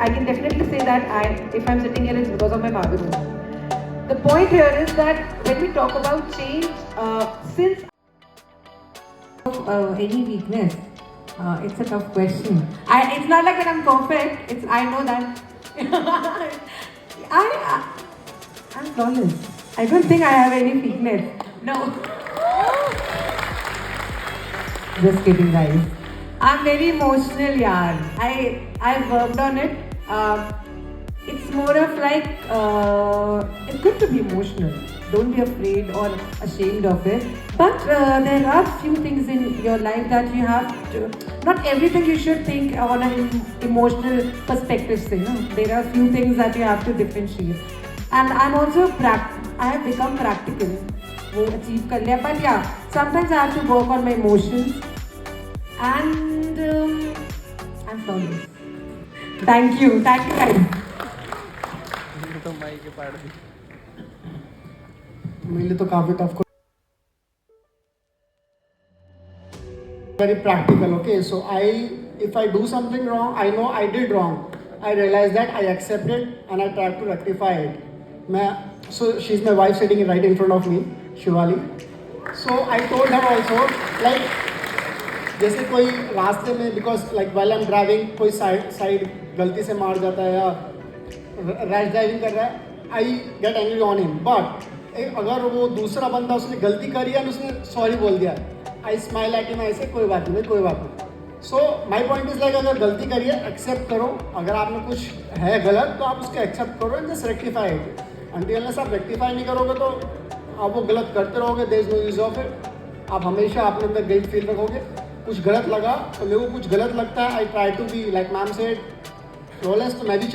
I can definitely say that if I'm sitting here, it's because of my father only. The point here is that when we talk about change, since any weakness, it's a tough question. It's not like that I'm perfect. I know that I'm flawless. I don't think I have any weakness. No. Just kidding, guys. I'm very emotional, yaar. I've worked on it. It's more of like it's good to be emotional. Don't be afraid or ashamed of it. But there are few things in your life that you have to. Not everything you should think on an emotional perspective. Say, no? There are few things that you have to differentiate. And I'm also I have become practical. वो achieve कर लिया. But yeah, sometimes I have to work on my emotions. And I'm flawless. Thank you guys. मेरे लिए तो काफी tough, very practical. Okay, so if I do something wrong, I know I did wrong. I realize that, I accept it, and I try to rectify it. So she's my wife sitting right in front of me, Shivali. So I told her also, like, जैसे कोई रास्ते में, because like while I'm driving, कोई side गलती से मार जाता है या रैश ड्राइविंग कर रहा है, I get angry on him. But अगर वो दूसरा बंदा उसने गलती करी है और उसने सॉरी बोल दिया, आई स्माइल एट हिम, ऐसे कोई बात नहीं, कोई बात नहीं. सो माई पॉइंट इज लाइक, अगर गलती करिए एक्सेप्ट करो. अगर आप में कुछ है गलत तो आप उसको एक्सेप्ट करो and just rectify it. Until आप रेक्टिफाई नहीं करोगे तो आप वो गलत करते रहोगे. There is no use of it. आप हमेशा अपने अंदर गिल्ट फील रखोगे. कुछ गलत लगा तो मेरे को कुछ गलत लगता है, I try to be like ma'am said flawless. तो मैं भी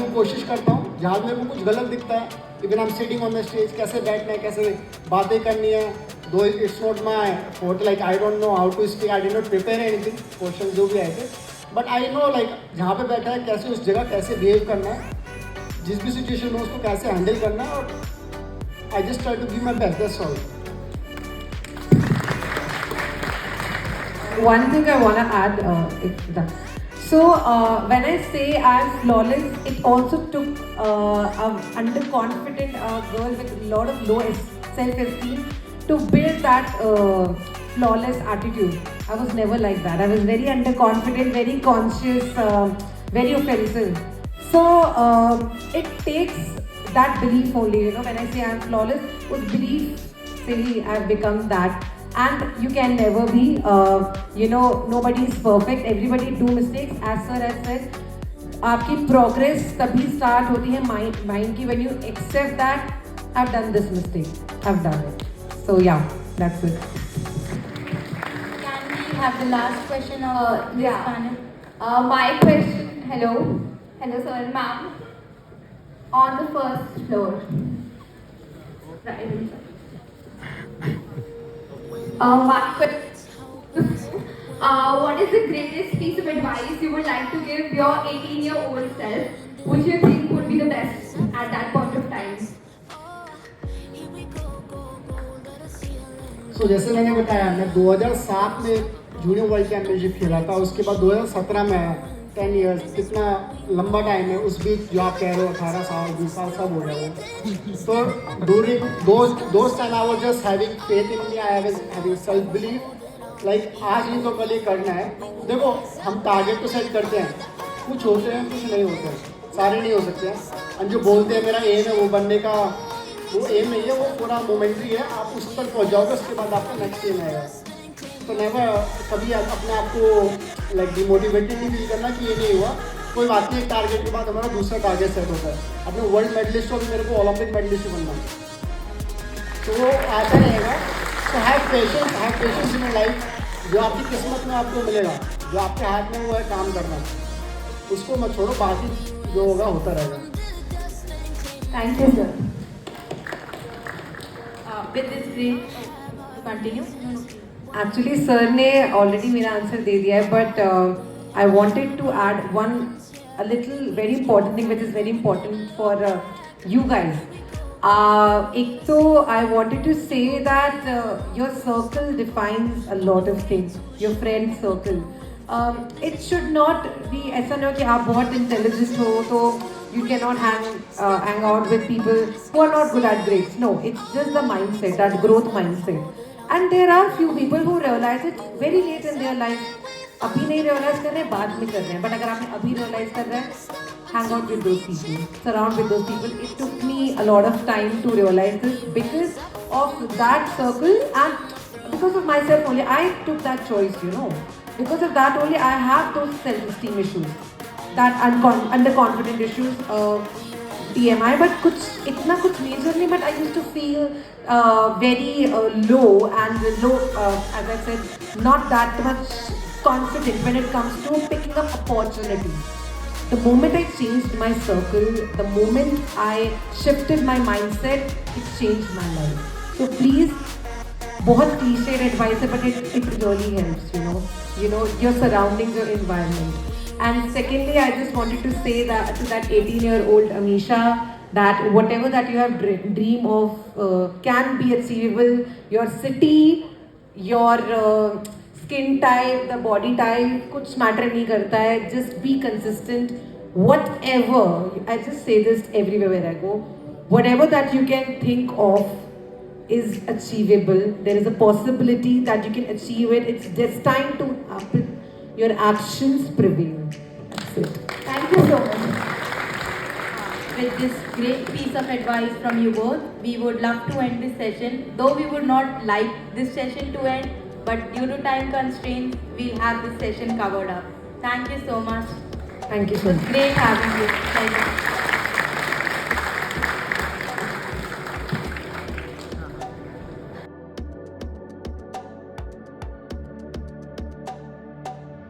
वो कोशिश करता हूँ. जहाँ मेरे को कुछ गलत दिखता है, even I am sitting on the stage, कैसे बैठना है, कैसे बातें करनी है, though it's not my forte, like I don't know how to speak, I did not prepare anything, question जो भी आए थे, बट आई नो लाइक जहाँ पे बैठा है कैसे उस जगह कैसे बिहेव करना है, जिस भी सिचुएशन में उसको कैसे हैंडल करना है, और I just try to give my best, that's all. One thing I want to add is that. So when I say I'm flawless, it also took an underconfident girl with a lot of low self-esteem to build that flawless attitude. I was never like that. I was very underconfident, very conscious, very offensive. So it takes that belief only. You know, when I say I'm flawless, with belief, silly, I've become that. And you can never be, you know, nobody is perfect, everybody do mistakes. As sir has said, आपकी progress तभी start होती है mind की, when you accept that I've done this mistake, I've done it. So yeah, that's it. Can we have the last question of this yeah. panel? My question, hello sir, ma'am, on the first floor. Right. My question, what is the greatest piece of advice you would like to give your 18-year-old self, which you think would be the best at that point of time? So जैसे मैंने बताया, मैं 2007 में junior world championship खेला था. उसके बाद 2017 में आया. 10 ईयर्स कितना लंबा टाइम है. उस बीच जो आप कह रहे हो 18 साल 20 साल सब हो गया वो. तो during those time I was just having faith in me, I was having self believe, like आज नहीं तो कल ये करना है. देखो हम टारगेट तो सेट करते हैं, कुछ होते हैं कुछ नहीं होते हैं, सारे नहीं हो सकते हैं. और जो बोलते हैं मेरा एम है वो बनने का, वो एम नहीं है, वो पूरा मोमेंट्री है. आप उस तक पहुँच जाओगे, उसके बाद आपका नेक्स्ट एम आएगा. तो नेवर कभी अपने आप को लाइक डिमोटिवेटेड नहीं फील करना कि ये नहीं हुआ, कोई बात नहीं. एक टारगेट के बाद हमारा दूसरा टारगेट सेट होता है. अपने वर्ल्ड मेडलिस्ट हो, मेरे को ओलंपिक मेडलिस्ट बनना है, तो वो आता रहेगा. तो हैव पेशेंस इन लाइफ. जो आपकी किस्मत में आपको मिलेगा, जो आपके हाथ में वो है काम करना, उसको मत छोड़ो, बाकी जो होगा होता रहेगा. Thank you sir. With this great continue. Actually sir ने already मेरा आंसर दे दिया है, but I wanted to add a little very important thing which is very important for you guys. एक तो I wanted to say that your circle defines a lot of things. Your friend circle. It should not be ऐसा नहीं हो कि आप बहुत intelligent हो तो you cannot hang out with people who are not good at grades. No, it's just the mindset, that growth mindset. And there are few people who realize it very late in their life. अभी नहीं realize कर रहे हैं, बाद में कर रहे हैं. But अगर आपने अभी realize कर रहे हैं, hang out with those people, surround with those people. It took me a lot of time to realize this because of that circle and because of myself only. I took that choice, you know. Because of that only, I have those self-esteem issues, that underconfident issues, TMI. But कुछ इतना कुछ major नहीं. But I used to feel very low and low, as I said, not that much confident when it comes to picking up opportunities. The moment I changed my circle, the moment I shifted my mindset, it changed my life. So please, बहुत cliched advice है, but it really helps, you know, your surroundings, your environment. And secondly, I just wanted to say that to that 18-year-old Amisha, that whatever that you have dream of can be achievable. Your city, your skin type, the body type, कुछ matter नहीं करता है. Just be consistent. Whatever, I just say this everywhere where I go. Whatever that you can think of is achievable. There is a possibility that you can achieve it. It's destined to happen. Your actions prevail. That's it. Thank you so much. With this great piece of advice from you both, we would love to end this session. Though we would not like this session to end, but due to time constraints, we'll have this session covered up. Thank you so much. Thank you It so was much. great having you. Pleasure.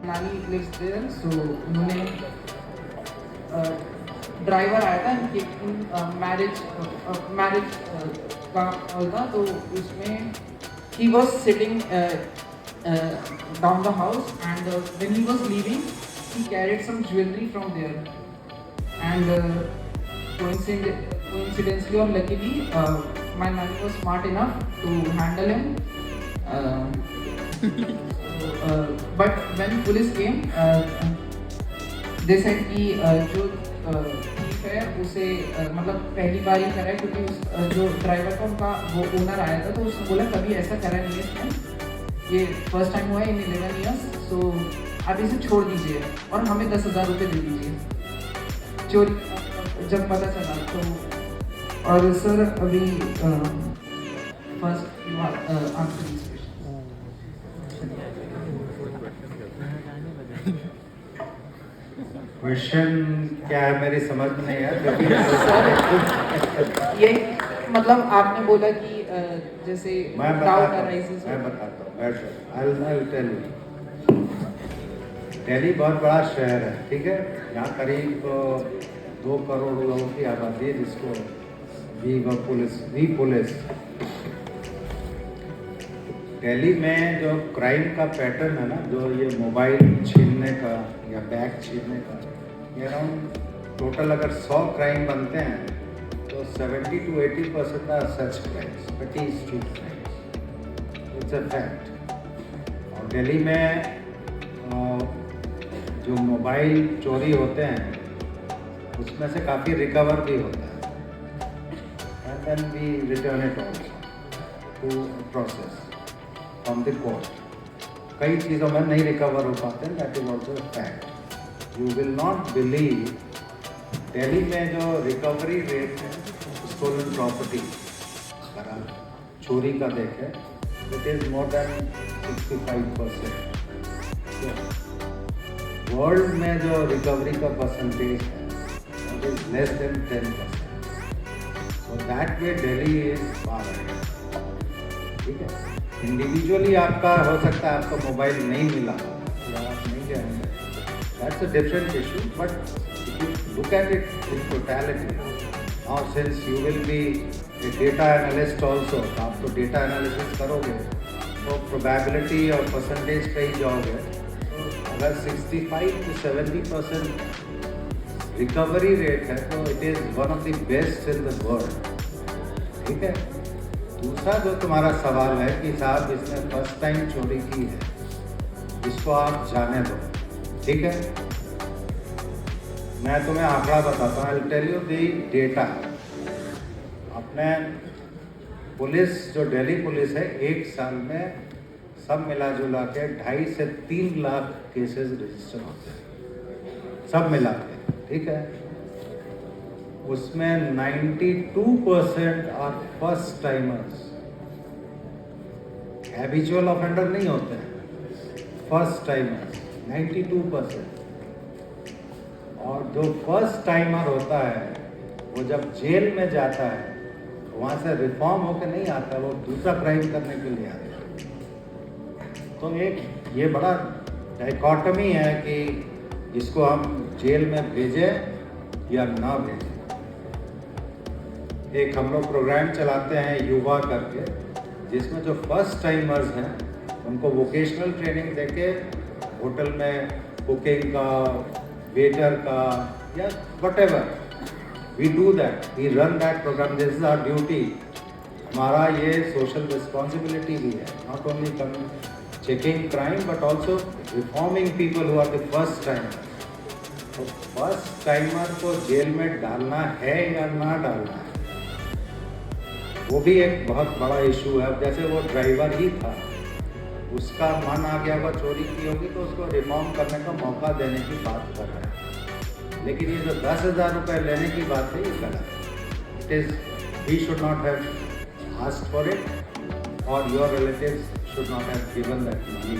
नानी lives there, so उन्होंने driver आया था इनकी marriage का hall था, तो उसमें he was sitting down the house, and when he was leaving he carried some jewelry from there, and coincidentally or luckily my nanny was smart enough to handle him. But when police came, they said कि जो thief है उसे मतलब पहली बार ही करा है, क्योंकि उस जो ड्राइवर था उनका वो ओनर आया था, तो उसने बोला कभी ऐसा करा नहीं है इसने, ये फर्स्ट टाइम हुआ है इन 11 years, सो आप इसे छोड़ दीजिए और हमें 10,000 रुपये दे दीजिए चोरी जब पता चला तो। और सर अभी फर्स्ट आंसर क्वेश्चन क्या है मेरी समझ में नहीं आया। ये मतलब आपने बोला कि जैसे मैं डाउट बताता अराइजेस। हूँ I'll tell you। दिल्ली बहुत बड़ा शहर है, ठीक है। यहाँ करीब 2 करोड़ लोगों की आबादी है, जिसको वी पुलिस। दिल्ली में जो क्राइम का पैटर्न है ना, जो ये मोबाइल छीनने का या बैग छीनने का, ये अराउंड टोटल अगर 100 क्राइम बनते हैं तो 70 to 80% are such crimes, petty street crimes. It's a fact. और दिल्ली में जो मोबाइल चोरी होते हैं उसमें से काफ़ी रिकवर भी होता है, and then we return it also to process from the court. कई चीज़ों में नहीं रिकवर हो पाते हैं, that is also fact. You will not believe Delhi में जो रिकवरी रेट है स्टोलन प्रॉपर्टी, अगर आप चोरी का देखें, it is more than 65%। World में जो रिकवरी का परसेंटेज है it is less than 10%। So that way Delhi is far ahead, ठीक है। इंडिविजुअली आपका हो सकता है आपको मोबाइल नहीं मिला या आप नहीं जाएंगे, that's a different issue, but if you look at it in totality, now since you will be A data analyst also, तो आप तो डेटा एनालिसिस करोगे तो प्रोबेबिलिटी और परसेंटेज पे ही जाओगे। अगर 65 to 70% रिकवरी रेट है तो it is one of the best in the world, ठीक है। दूसरा जो तुम्हारा सवाल है कि साहब इसने फर्स्ट टाइम चोरी की है, इसको आप जाने दो, ठीक है। मैं तुम्हें आंकड़ा बताता हूँ, I will tell you the data. अपने पुलिस जो दिल्ली पुलिस है, एक साल में सब मिला जुला के 2.5 से 3 लाख केसेस रजिस्टर होते हैं, सब मिला के, ठीक है। उसमें 92% are first timers, habitual offender नहीं होते हैं, फर्स्ट टाइमर्स 92%। और जो फर्स्ट टाइमर होता है वो जब जेल में जाता है वहाँ से रिफॉर्म होकर नहीं आता, वो दूसरा क्राइम करने के लिए आता है। तो एक ये बड़ा डाइकॉटमी है कि इसको हम जेल में भेजें या ना भेजें। एक हम लोग प्रोग्राम चलाते हैं युवा करके, जिसमें जो फर्स्ट टाइमर्स हैं उनको वोकेशनल ट्रेनिंग देके होटल में कुकिंग का, वेटर का या whatever, we do that, we run that program, this is our duty। हमारा ये सोशल रिस्पॉन्सिबिलिटी भी है, not only checking crime but also reforming people who are the first timer. तो फर्स्ट टाइमर को jail में डालना है या ना डालना है, वो भी एक बहुत बड़ा इशू है। अब जैसे वो ड्राइवर ही था, उसका मन आ गया होगा, चोरी की होगी, तो उसको रिफॉर्म करने का मौका देने की बात कर रहे हैं। लेकिन ये जो 10,000 रुपये लेने की बात है, ये गलत है। It is, he should not have asked for it और your relatives should not have given that money.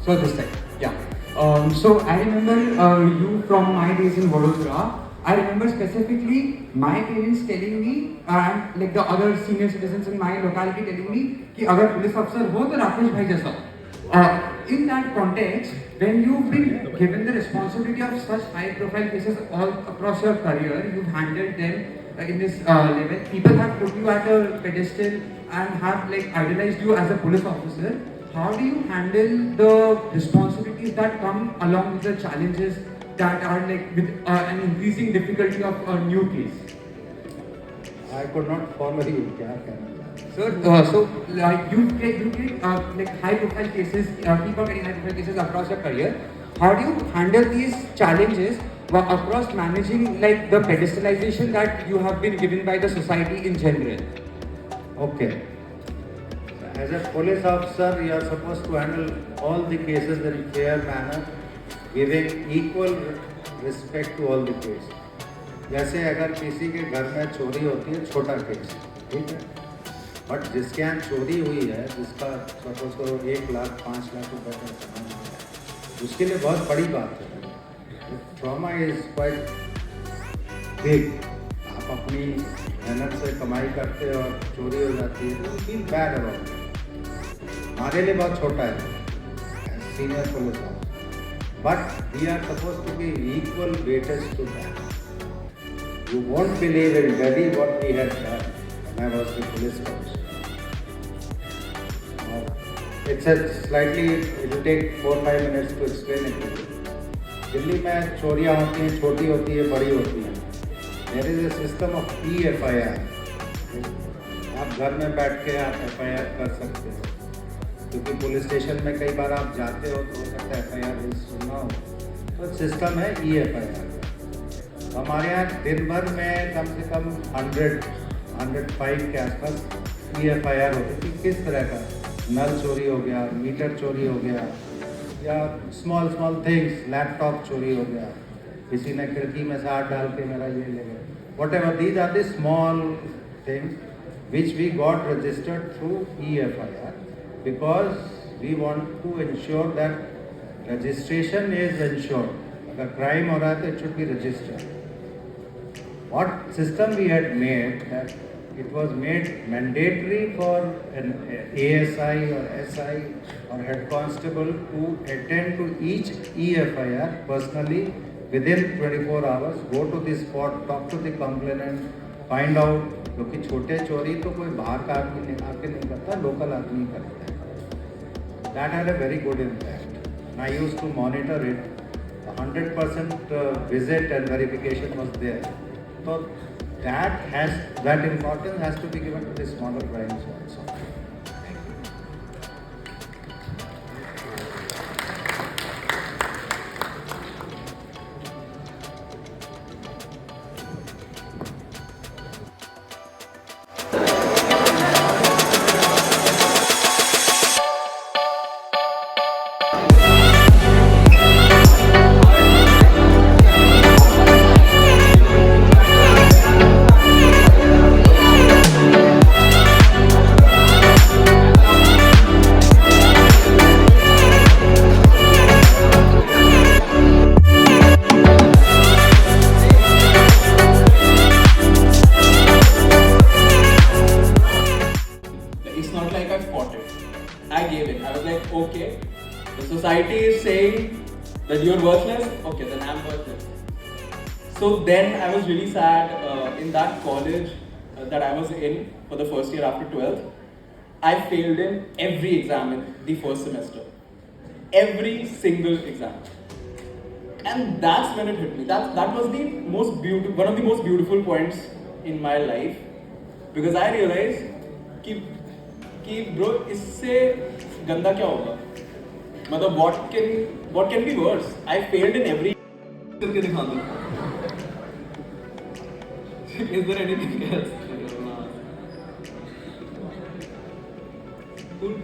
So this time, yeah. So I remember you from my days in Vadodara. I remember specifically my parents telling me and like the other senior citizens in my locality telling me कि अगर police अफसर हो तो राकेश भाई जैसा। In that context, when you've been given the responsibility of such high-profile cases all across your career, you've handled them in this level. People have put you at a pedestal and have like idolized you as a police officer. How do you handle the responsibilities that come along with the challenges that are like with an increasing difficulty of a new case? I could not follow you. क्या कहना? So like you get like high-profile cases, keep on getting high-profile cases across your career. How do you handle these challenges across managing like the pedestalization that you have been given by the society in general? Okay. As a police officer, you are supposed to handle all the cases in a fair manner, giving equal respect to all the cases. जैसे अगर किसी के घर में चोरी होती है, छोटा केस, ठीक है, बट जिसके यहाँ चोरी हुई है, जिसका सपोज करो 1 लाख 5 लाख रुपए का सामान है, उसके लिए बहुत बड़ी बात है। Trauma is quite big. आप अपनी मेहनत से कमाई करते हो और चोरी हो जाती है तो फील बैड अबाउट इट। हमारे लिए बहुत छोटा है senior police officer, but we are suppose to be equal weightage to that. You won't believe in Delhi what we had done when I was the police commissioner. It's a slightly, it will take 4-5 minutes to explain it to you. Delhi में चोरियाँ होती हैं, छोटी होती है, बड़ी होती हैं। There is a system of e-FIR। आप घर में बैठ के आप FIR कर सकते हो, क्योंकि पुलिस स्टेशन में कई बार आप जाते हो तो हो सकता है FIR रजिस्टर ना हो, तो सिस्टम है e-FIR। हमारे यहाँ दिन भर में कम से कम 105 के आसपास e-FIR होती थी। किस तरह का? नल चोरी हो गया, मीटर चोरी हो गया, या स्मॉल थिंग्स, लैपटॉप चोरी हो गया, किसी ने खिड़की में से हाथ डाल के मेरा ये ले गया, whatever, these are the small things which we got registered through e-FIR because we want to ensure that registration is ensured. अगर crime हो रहा है तो it should be registered. What system we had made, that it was made mandatory for an ASI or SI or head constable to attend to each e-FIR personally within 24 hours, go to the spot, talk to the complainant, find out, क्योंकि छोटे चोरी तो कोई बाहर का आदमी आके नहीं करता, लोकल आदमी करता है। That had a very good impact. And I used to monitor it 100% visit and verification was there. So that importance has to be given to the smaller crimes also. Thank you. It's not like I fought it. I gave in. I was like, okay, the society is saying that you're worthless. Okay, then I'm worthless. So then I was really sad in that college that I was in for the first year after 12th. I failed in every exam in the first semester. Every single exam. And that's when it hit me. That was the most beautiful, one of the most beautiful points in my life. Because I realized कि bro इससे गंदा क्या होगा मतलब what can be worse. I failed in every करके दिखा दो. Is there anything else? Cool.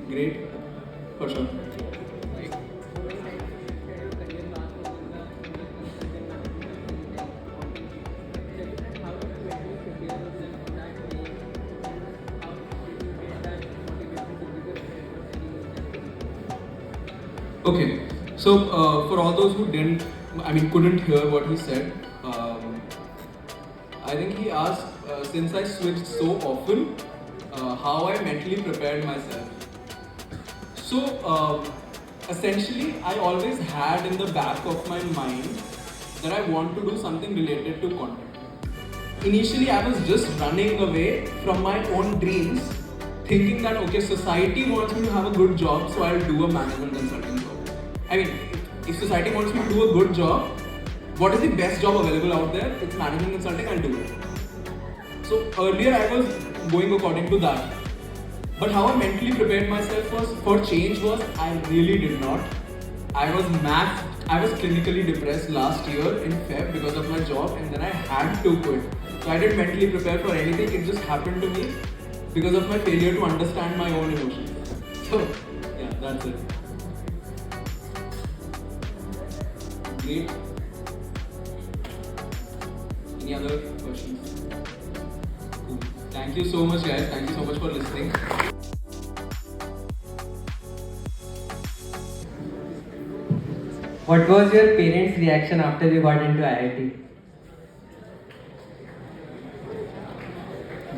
Great. For sure. Okay, so for all those who couldn't hear what he said, I think he asked, since I switched so often, how I mentally prepared myself. So essentially, I always had in the back of my mind that I want to do something related to content. Initially, I was just running away from my own dreams, thinking that okay, society wants me to have a good job, so I'll do a management consulting job. I mean, if society wants me to do a good job, what is the best job available out there? It's management consulting, I'll do it. So earlier I was going according to that. But how I mentally prepared myself for change was I really did not. I was clinically depressed last year in Feb because of my job, and then I had to quit. So I didn't mentally prepare for anything, it just happened to me because of my failure to understand my own emotions. So yeah, that's it. Great. Any other questions? Cool. Thank you so much, guys. Thank you so much for listening. What was your parents' reaction after you got into IIT?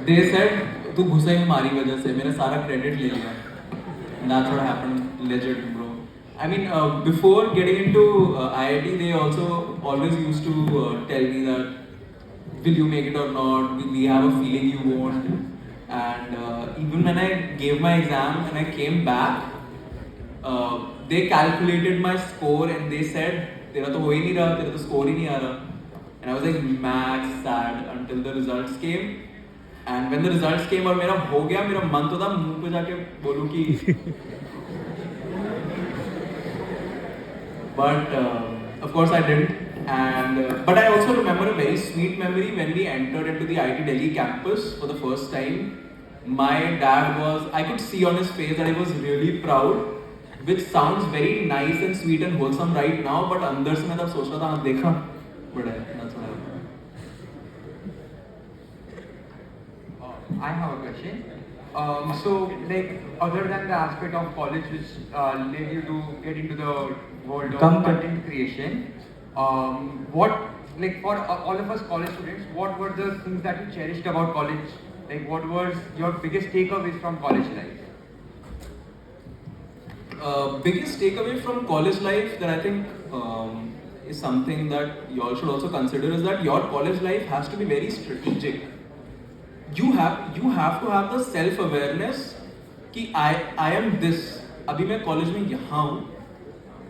They said, "तू घुसा ही हमारी वजह से, मेरा सारा credit ले लिया." And that's what happened, legit, bro. I mean, before getting into IIT, they also always used to tell me that, will you make it or not? We have a feeling you won't. And even when I gave my exam and I came back, they calculated my score and they said, तेरा तो हो ही नहीं रहा, तेरा तो score ही नहीं आ रहा. And I was like mad sad until the results came. And when the results came और मेरा हो गया, मेरा मन तो था मुंह पे जाके बोलूं कि but of course I didn't. And but I also remember a very sweet memory when we entered into the IIT Delhi campus for the first time. My dad I could see on his face that he was really proud, which sounds very nice and sweet and wholesome right now, but अंदर से मैं तब सोच रहा था हाँ देखा बड़ा है. That's what I remember. I have a question. So, like, other than the aspect of college which led you to get into the world of content creation, what, like, for all of us college students, what were the things that you cherished about college? Like, what was your biggest takeaways from college life? Biggest takeaway from college life that I think is something that you all should also consider is that your college life has to be very strategic. You have to have the self-awareness कि I am this. अभी मैं college में यहाँ हूँ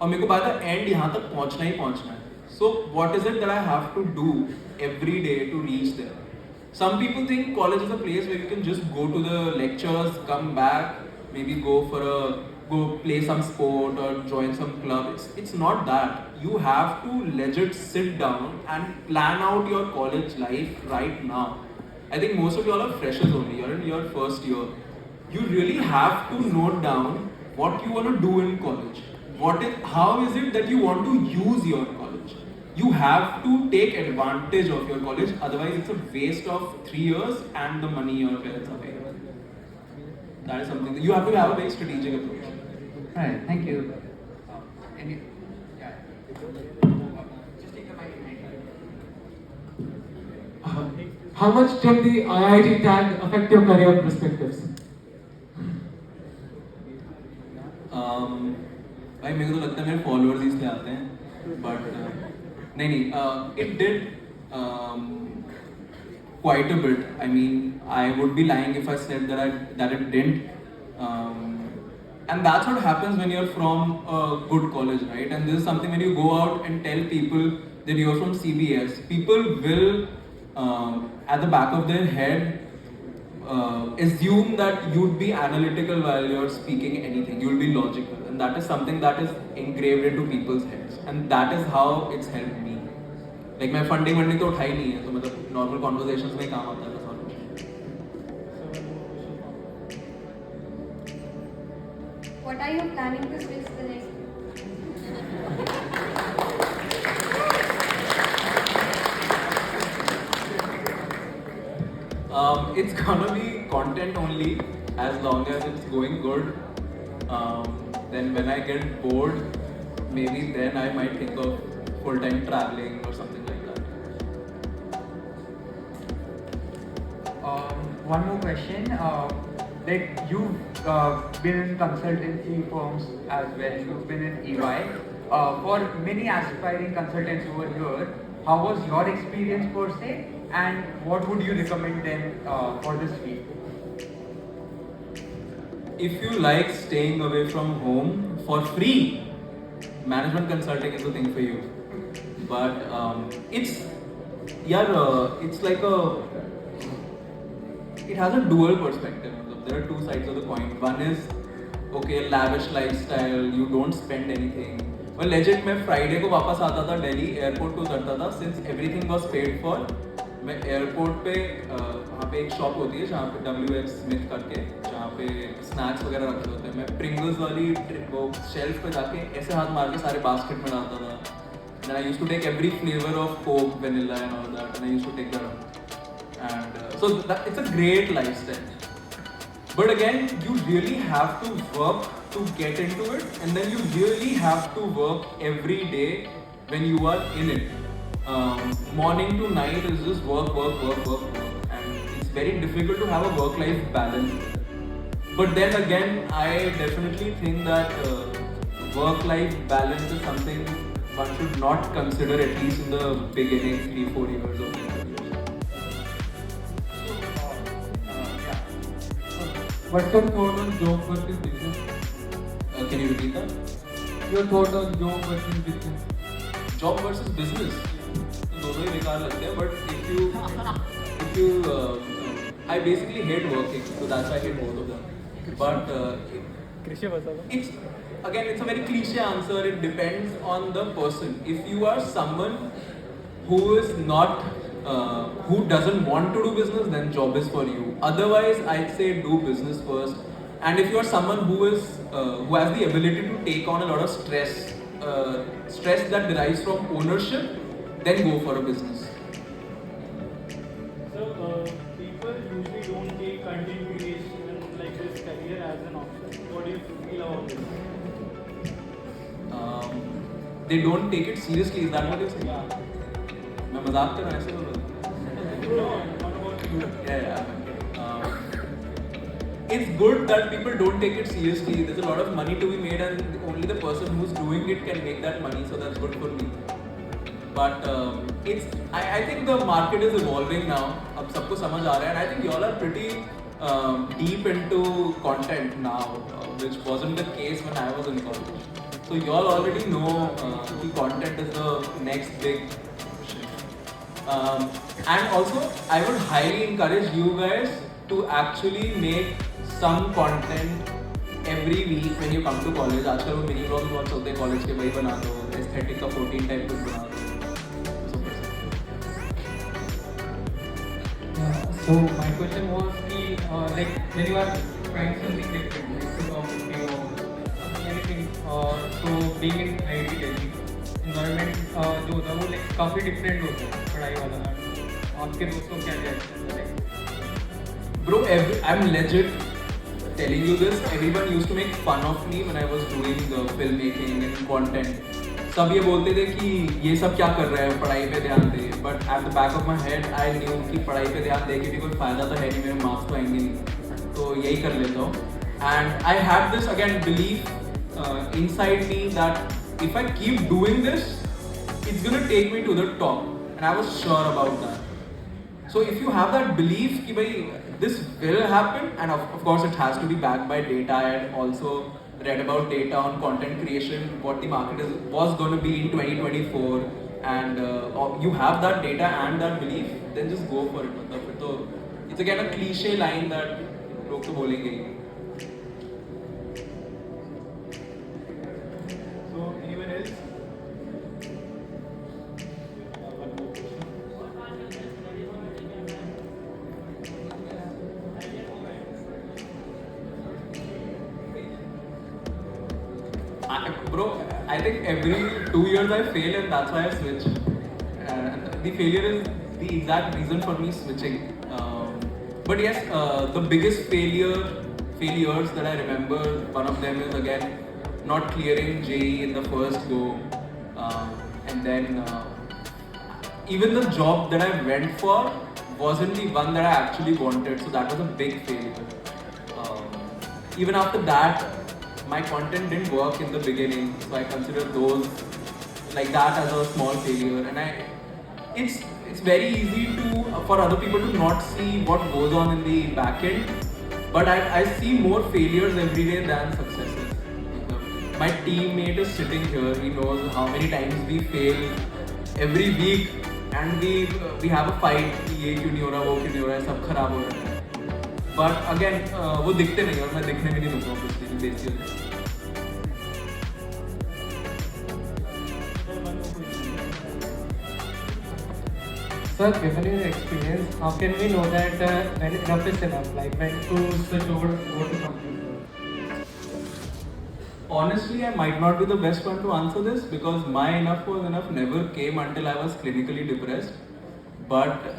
और मेरे को by the end यहाँ तक पहुँचना ही पहुँचना है. So what is it that I have to do every day to reach there? Some people think college is a place where you can just go to the lectures, come back, maybe go play some sport or join some club. It's not that. You have to legit sit down and plan out your college life right now. I think most of you all are freshers only. You're in your first year. You really have to note down what you want to do in college. How is it that you want to use your college? You have to take advantage of your college, otherwise it's a waste of 3 years and the money your parents are paying. That is something that you have to have a very strategic approach. Right, thank you. How much did the IIT tag affect your career perspectives? भाई मेरे को तो लगता है मेरे followers इसलिए आते हैं, बट नहीं, it did quite a bit. I mean, I would be lying if I said that it didn't. And that's what happens when you're from a good college, right? And this is something when you go out and tell people that you're from CBS, people will, at the back of their head, assume that you'd be analytical while you're speaking anything. You'll be logical, and that is something that is engraved into people's heads, and that is how it's helped me. Like मैं funding तो उठाई नहीं है, तो मतलब normal conversations में काम आता है solution. What are you planning to switch the next? It's gonna be content only as long as it's going good. Then when I get bored, maybe then I might think of full-time traveling or something like that. One more question. Like you've been in consultancy firms as well. You've been in EY. For many aspiring consultants over here, how was your experience per se, and what would you recommend them for this field? If you like staying away from home for free, management consulting is the thing for you. But it's like it has a dual perspective. There are two sides of the coin. One is, okay, lavish lifestyle, you don't spend anything. Well, legit, मैं Friday को वापस आता था Delhi, airport को उतरता था, since everything was paid for. मैं airport पे वहाँ पे एक शॉप होती है जहाँ पे WX Smith करके, जहाँ पे स्नैक्स वगैरह रखे होते हैं. मैं Pringles वाली वो शेल्फ पे जाके ऐसे हाथ मार के सारे बास्केट में डालता था. Then I used to take every flavor of Coke, vanilla and all that, and I used to take that out. And so it's a great lifestyle. But again, you really have to work to get into it, and then you really have to work every day when you are in it. Morning to night is just work, and it's very difficult to have a work-life balance. But then again, I definitely think that work-life balance is something one should not consider, at least in the beginning 3-4 years of life. What's your thought on job versus business? Can you repeat that? Your thought on job versus business? Job versus business. तो दोनों ही बेकार लगते हैं. But if you I basically hate working, so that's why I hate both of them. But it's a very cliche answer. It depends on the person. If you are someone who is not who doesn't want to do business, then job is for you. Otherwise, I'd say do business first. And if you are someone who has the ability to take on a lot of stress that derives from ownership, then go for a business. So people usually don't take content creation like this career as an option. What do you feel about this? They don't take it seriously. Is that what you're saying? Yeah. मैं मजाक कर रहा हूँ ऐसे बोल रहा No, not about you. Yeah. It's good that people don't take it seriously. There's a lot of money to be made, and only the person who's doing it can make that money. So that's good for me. But I think the market is evolving now. अब सबको समझ आ रहा है, and I think you all are pretty deep into content now, which wasn't the case when I was in college. So you all already know the content is the next big shit. And also, I would highly encourage you guys to actually make some content every week when you come to college. आजकल वो mini blog बहुत चलते हैं college के, वही बना दो, aesthetic का 14 टाइप कुछ बना दो. So my question was like when you are trying something different, like photography or anything, so being in IIT Delhi environment जो होता है वो like काफी different होता है पढ़ाई वाला. आपके दोस्तों क्या reaction है? Bro, I'm legit telling you this. Everyone used to make fun of me when I was doing filmmaking and content. सब ये बोलते थे कि ये सब क्या कर रहे हैं, पढ़ाई पे ध्यान दे. But at the back of my head, I knew कि पढ़ाई पे ध्यान दे के भी कोई फायदा तो है नहीं, मेरे मार्क्स तो आएंगे नहीं, तो यही कर लेता हूँ. And I had this again belief inside me that if I keep doing this, it's gonna take me to the top, and I was sure about that. So if you have that belief कि भाई this will happen, and of course it has to be backed by data. I had also read about data on content creation, what the market was going to be in 2024, and you have that data and that belief, then just go for it. मतलब तो it's again a cliche line that लोग तो बोलेंगे ही. So anyone else? Bro, I think every 2 years I fail, and that's why I switch. The failure is the exact reason for me switching. But yes, the biggest failures that I remember, one of them is again not clearing JEE in the first go, and then even the job that I went for wasn't the one that I actually wanted, so that was a big failure. Even after that, my content didn't work in the beginning, so I consider those like that as a small failure. And it's very easy for other people to not see what goes on in the back end, but I see more failures every day than successes. My teammate is sitting here, he knows how many times we fail every week, and we have a fight कि ये क्यों नहीं हो रहा, वो क्यों नहीं हो रहा है, सब खराब हो रहा है. But again, वो दिखते नहीं, और मैं दिखने भी नहीं दूँगा obviously basically. Sir, given your experience, how can we know that when enough is enough, like when to switch over to something? Honestly, I might not be the best one to answer this because my enough was enough never came until I was clinically depressed. But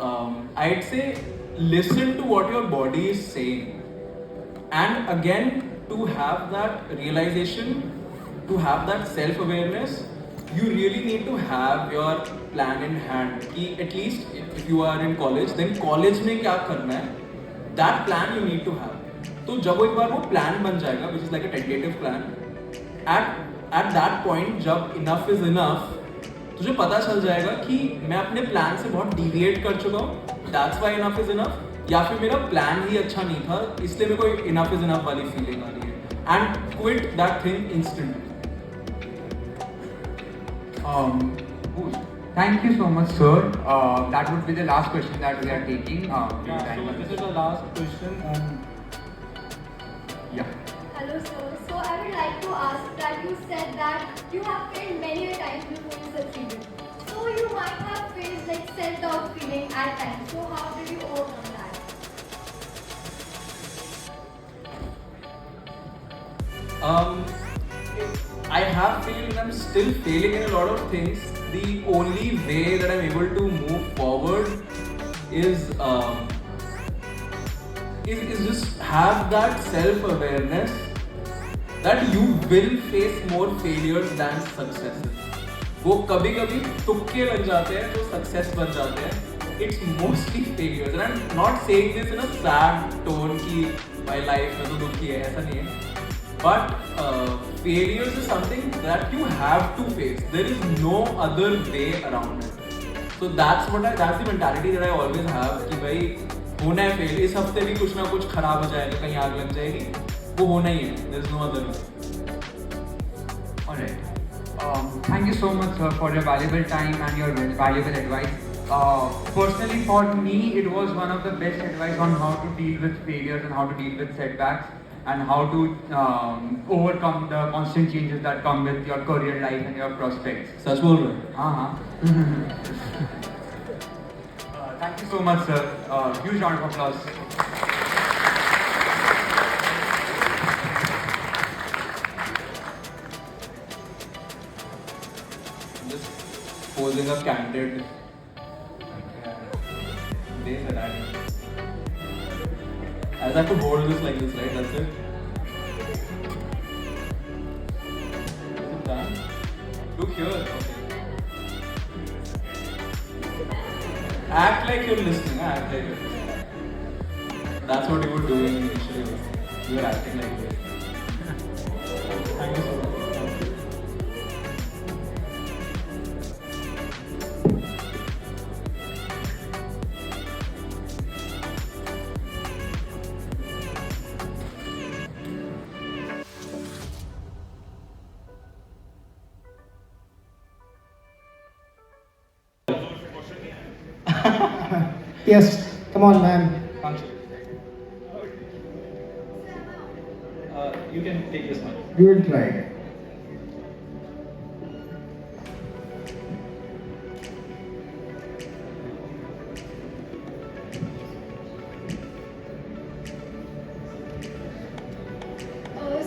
I'd say listen to what your body is saying. And again, to have that realization, to have that self-awareness, you really need to have your plan in hand. कि at least if you are in college, then college में क्या करना है, that plan you need to have. तो जब एक बार वो plan बन जाएगा, which is like a tentative plan, at that point जब enough is enough, तुझे पता चल जाएगा कि मैं अपने plan से बहुत deviate कर चुका हूँ, that's why enough is enough, या फिर मेरा plan ही अच्छा नहीं था, इसलिए मेरे को enough is enough वाली feeling आ रही है, and quit that thing instantly. Cool. Thank you so much, sir. That would be the last question that we are taking. So this is the last question. Yeah. Hello sir, so I would like to ask that you said that you have failed many times before you succeeded. So you might have faced like self-doubt feeling at times. So how did you overcome that? I have failed and I'm still failing in a lot of things. The only way that I'm able to move forward is just have that self-awareness that you will face more failures than successes. वो कभी कभी तुक्के लग जाते हैं तो success बन जाते हैं. It's mostly failures, and I'm not saying this in a sad tone कि my life में तो दुखी है, ऐसा नहीं है. But failures is something that you have to face. There is no other way around it. So that's the mentality that I always have कि भाई होना है fail. इस हफ्ते भी कुछ ना कुछ खराब हो जाएगा, कहीं आग लग जाएगी, वो होना ही है. There's no other way. On Alright. Thank you so much, sir, for your valuable time and your valuable advice. Personally, for me, it was one of the best advice on how to deal with failures and how to deal with setbacks and how to overcome the constant changes that come with your career life and your prospects. सच बोल रहे हैं? Thank you so much, sir. Huge round of applause. Posing a candid day that I have to hold this like this, right? That's it. Is it done? Look here. Okay. Act like you're listening. Act like you're listening. That's what you were doing initially. You were acting like this. Thank you so much. Yes, come on, man. You can take this one. We will try.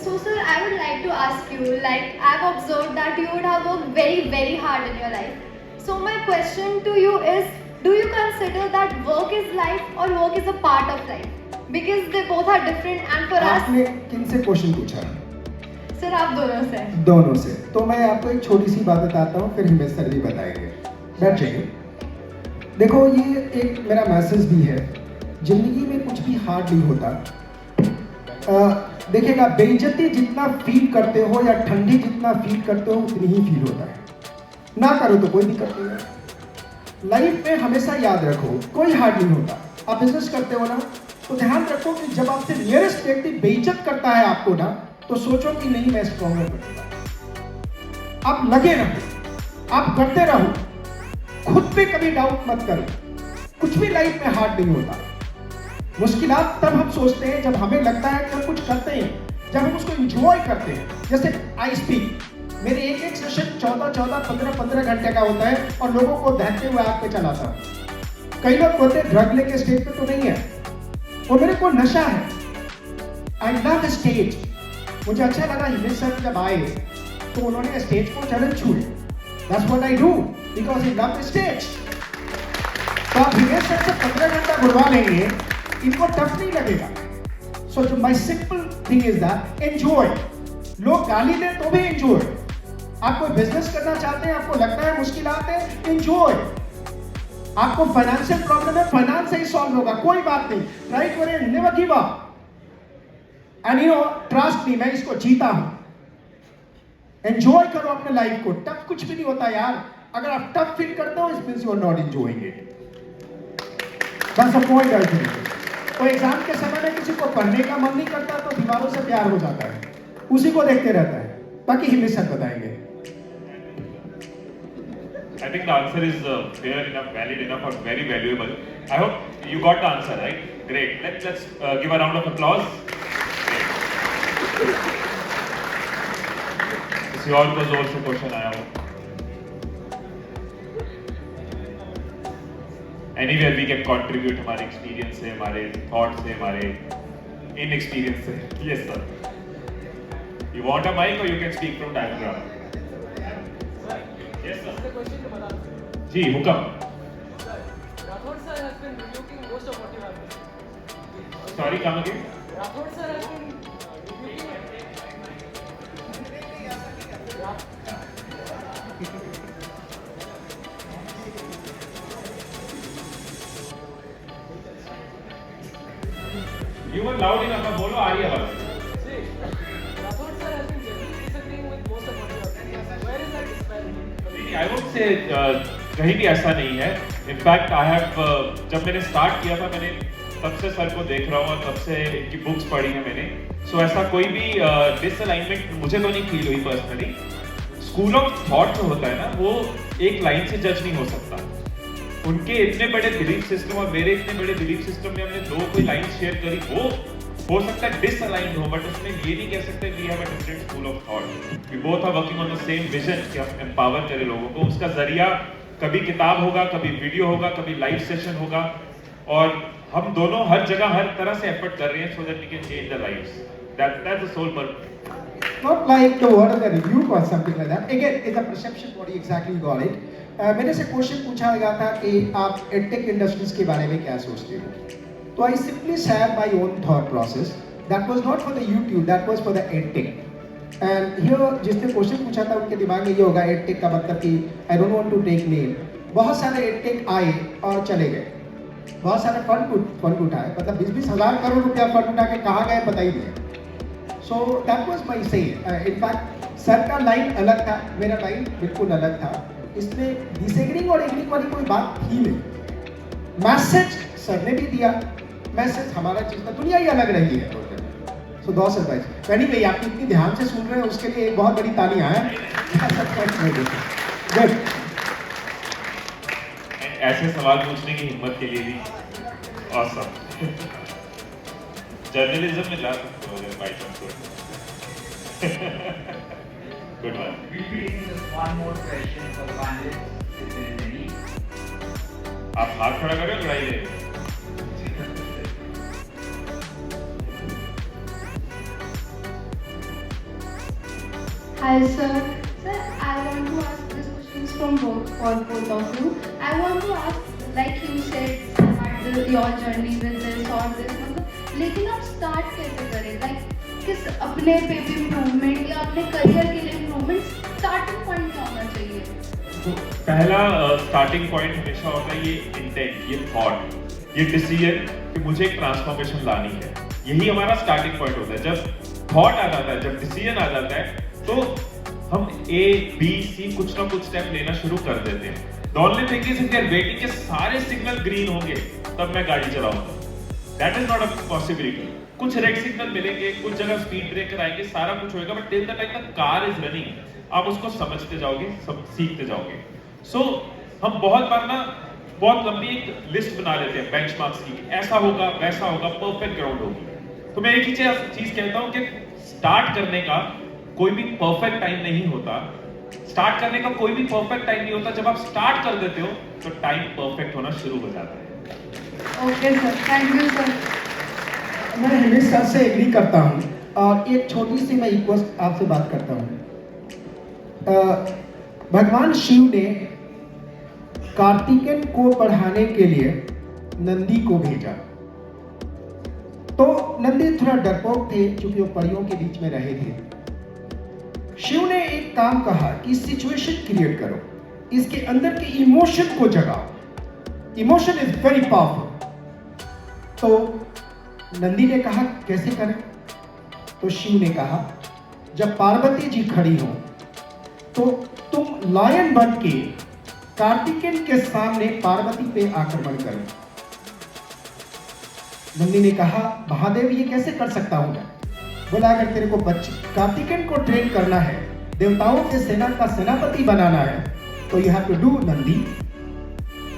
So sir, I would like to ask you, like I've observed that you would have worked very, very hard in your life. So my question to you is, do you consider that work is life or work is a part of life? Because they both are different and for us... आपने किन से question पूछा? Sir आप दोनों से। दोनों से। तो मैं आपको एक छोटी सी बात बताता हूँ, फिर हिमेश सर भी बताएंगे। बैठ जाइए। देखो ये एक मेरा मैसेज भी है, जिंदगी में कुछ भी हार्ड नहीं होता। देखिएगा, बेइज्जती जितना फील करते हो या ठंडी जितना फील करते हो उतनी ही फील होता है। ना करो तो कोई दिक्कत नहीं है। लाइफ में हमेशा याद रखो, कोई हार्ड नहीं होता। आप बिजनेस करते हो ना, तो ध्यान रखो कि जब आपसे नियरेस्ट व्यक्ति बेइज्जत करता है आपको ना, तो सोचो कि नहीं मैं स्ट्रॉन्गर बनूंगा। आप लगे रहो, आप करते रहो, खुद पे कभी डाउट मत करो। कुछ भी लाइफ में हार्ड नहीं होता। मुश्किलात तब हम सोचते हैं जब हमें लगता है कि हम कुछ करते हैं, जब हम उसको एंजॉय करते हैं। जैसे आई स्पीक, मेरे एक सेशन 15 घंटे का होता है और लोगों को दहकते हुए आग पे चलाता हूँ। कई लोग बोलते हैं ड्रग लेके स्टेज पे तो नहीं है, वो मेरे को नशा है। I love stage. मुझे अच्छा लगा हिमेश सर जब आए तो उन्होंने स्टेज को चैलेंज छुए। That's what I do because I love the stage. तो आप हिमेश सर से 15 घंटा बुलवा लेंगे, इनको टफ नहीं लगेगा। So my simple thing is that enjoy. लोग गाली दें तो भी enjoy. आप कोई बिजनेस करना चाहते हैं, आपको लगता है मुश्किलात है, enjoy. आपको फाइनेंशियल प्रॉब्लम है, फाइनेंस से ही सॉल्व होगा, कोई बात नहीं। ट्राई करें, never give up. And you know, trust me, मैं इसको जीता हूं। एंजॉय करो अपने लाइफ को। टफ कुछ भी नहीं होता यार। अगर आप टफ फील करते हो, it means you are not enjoying it. That's the point I think. तो एग्जाम के समय में किसी को पढ़ने का मन नहीं करता तो दीवारों से प्यार हो जाता है, उसी को देखते रहता है। बाकी हिमेश सर बताएंगे। I think the answer is fair enough, valid enough, or very valuable. I hope you got the answer, right? Great. Let's give a round of applause. किसी और को जोर से क्वेश्चन आया हो? Anywhere we can contribute हमारे experience से, हमारे thoughts से, हमारे inexperience से. Yes sir. You want a mic or you can speak from diagram? Yes sir. जी हुक्म। Rathod sir has been rebuking most of what you have been. Sorry, come again. Rathod sir has been You were loud enough. अब बोलो आ रही है आवाज। See, Rathod sir has been generally disagreeing with most of what you have been. Where is that disparity? I would say कहीं भी ऐसा नहीं है। इनफैक्ट आई हैव जब मैंने स्टार्ट किया था, मैंने तब से सर को देख रहा हूँ और तब से इनकी बुक्स पढ़ी हैं मैंने। सो ऐसा कोई भी डिसअलाइनमेंट मुझे तो नहीं फील हुई पर्सनली। स्कूल ऑफ थॉट जो होता है ना, वो एक लाइन से जज नहीं हो सकता। उनके इतने बड़े बिलीफ सिस्टम और मेरे इतने बड़े बिलीफ सिस्टम में हमने दो कोई लाइन शेयर करी, वो हो सकता है डिसअलाइंड हो, बट उसमें ये नहीं कह सकते we have a different school of thought. We both are working on the same vision कि हम एम्पावर करें लोगों को। उसका जरिया कभी किताब होगा, कभी वीडियो होगा, कभी लाइव सेशन होगा, और हम दोनों हर जगह हर तरह से एफर्ट कर रहे हैं so that we can change the lives. That's the sole purpose. Not like the word of the review or something like that. Again, it's a perception what you exactly got it. मेरे से question पूछा गया था कि आप edtech industries के बारे में क्या सोचते हो, तो I simply share my own thought process that was not for the YouTube, that was for the edtech. And here जिसने क्वेश्चन पूछा था उनके दिमाग में ये होगा एडटेक का मतलब कि I don't want to take name. बहुत सारे एडटेक आए और चले गए, बहुत सारे फंड उठाए, मतलब 20-20 हज़ार करोड़ रुपया फंड उठा के कहाँ गए पता ही नहीं। सो दैट वाज माय से। इनफैक्ट सर का लाइन अलग था, मेरा लाइन बिल्कुल अलग था। इसमें डिसएग्रीइंग और एग्रीइंग वाली कोई बात थी नहीं। मैसेज सर ने भी दिया, मैसेज हमारा चीज का दुनिया ही अलग रही है। सो दो सरप्राइज एनीवे, आप इतनी ध्यान से सुन रहे हैं उसके लिए एक बहुत बड़ी तालियां हैं। गुड। ऐसे सवाल पूछने की हिम्मत के लिए भी ऑसम। जर्नलिज्म में ला सकते हो अगर by chance. Good one. We'll be taking just one more question for the panelists, if there is any. आप हाथ खड़ा करें और लड़ाई ले। Hi sir. Sir, I want to ask this questions from both of you. I want to ask, like you said, start your journey with this or this, लेकिन आप start कैसे करें? लाइक किस अपने पे भी इम्प्रूवमेंट या अपने करियर के लिए इम्प्रूवमेंट स्टार्टिंग पॉइंट क्या होना चाहिए? तो पहला स्टार्टिंग पॉइंट हमेशा होता है ये इंटेंट, ये थॉट, ये डिसीजन कि मुझे एक ट्रांसफॉर्मेशन लानी है। यही हमारा स्टार्टिंग पॉइंट होता है। जब थॉट आ जाता है, जब डिसीजन आ जाता है, तो हम A, B, C कुछ ना कुछ स्टेप लेना शुरू कर देते हैं। The only thing is if we are waiting कि सारे सिग्नल ग्रीन होंगे तब मैं गाड़ी चलाऊंगा, that is not a possibility। कुछ रेड सिग्नल मिलेंगे, कुछ जगह स्पीड ब्रेकर आएंगे, सारा कुछ होएगा, but till the time the car is running आप उसको समझते जाओगे, सब सीखते जाओगे। सो हम बहुत बार ना बहुत लंबी एक लिस्ट बना लेते हैं बेंचमार्क्स की, ऐसा होगा वैसा होगा, परफेक्ट ग्राउंड होगी। तो मैं एक ही चीज कहता हूँ कि स्टार्ट करने का कोई भी परफेक्ट टाइम नहीं होता। स्टार्ट करने का कोई भी परफेक्ट टाइम नहीं होता। जब आप स्टार्ट कर देते हो तो टाइम परफेक्ट होना शुरू हो जाता है। Okay sir, thank you sir. मैं हिमेश सर से एग्री करता हूँ और एक छोटी सी मैं रिक्वेस्ट आपसे बात करता हूँ। भगवान शिव ने कार्तिकेय को पढ़ाने के लिए नंदी को भेजा, तो नंदी थोड़ा डरपोक थे क्योंकि वो परियों के बीच में रहे थे। शिव ने एक काम कहा कि सिचुएशन क्रिएट करो, इसके अंदर के इमोशन को जगाओ। Emotion is very powerful. तो नंदी ने कहा कैसे करें? तो शिव ने कहा जब पार्वती जी खड़ी हो तो तुम लायन बन के कार्तिकेय के सामने पार्वती पे आक्रमण करो। नंदी ने कहा महादेव ये कैसे कर सकता हूं मैं? बोला अगर तेरे को कार्तिकेय को ट्रेन करना है, देवताओं के सेना का सेनापति बनाना है, तो यू हैव टू डू नंदी।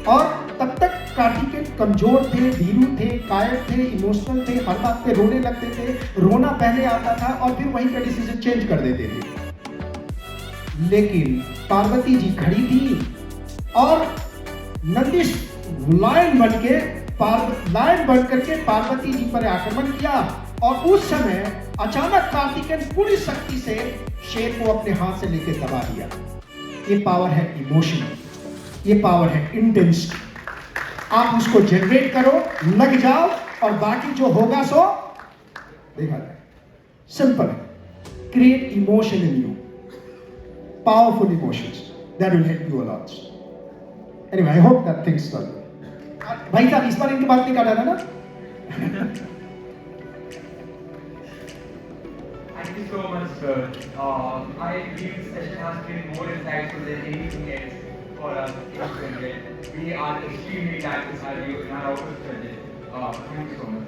और तब तक कार्तिकेय कमजोर थे, भीरू थे, कायर थे, इमोशनल थे, हर बात पे रोने लगते थे, रोना पहले आता था और फिर वहीं पे डिसीजन चेंज कर देते थे। लेकिन पार्वती जी खड़ी थी और नंदी लायन बन करके पार्वती जी पर आक्रमण किया और उस समय अचानक कार्तिकेय पूरी शक्ति से शेर को अपने हाथ से लेकर दबा दिया। ये पावर है इमोशन, ये पावर है इंटेंसिटी। आप उसको जनरेट करो, लग जाओ और बाकी जो होगा सो देखा जाए। सिंपल है, create emotion in you, powerful emotions that will help you a lot. Anyway I hope that things done. भाई साहब इस बार इनकी बात नहीं काटा था ना? Thank you so much, sir. I believe this session has been more insightful than anything else for us in Sunday. We are extremely glad to have you in our office today. Thank you so much.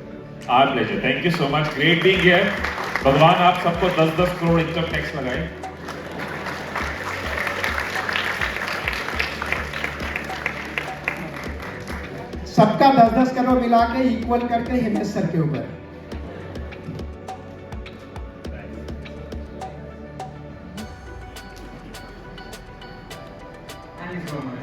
Our pleasure. Thank you so much. Great being here. भगवान आप सबको 10-10 crore income tax लगाए। सबका 10-10 करोड़ मिला के equal करके Himesh sir के ऊपर। Thank you so much.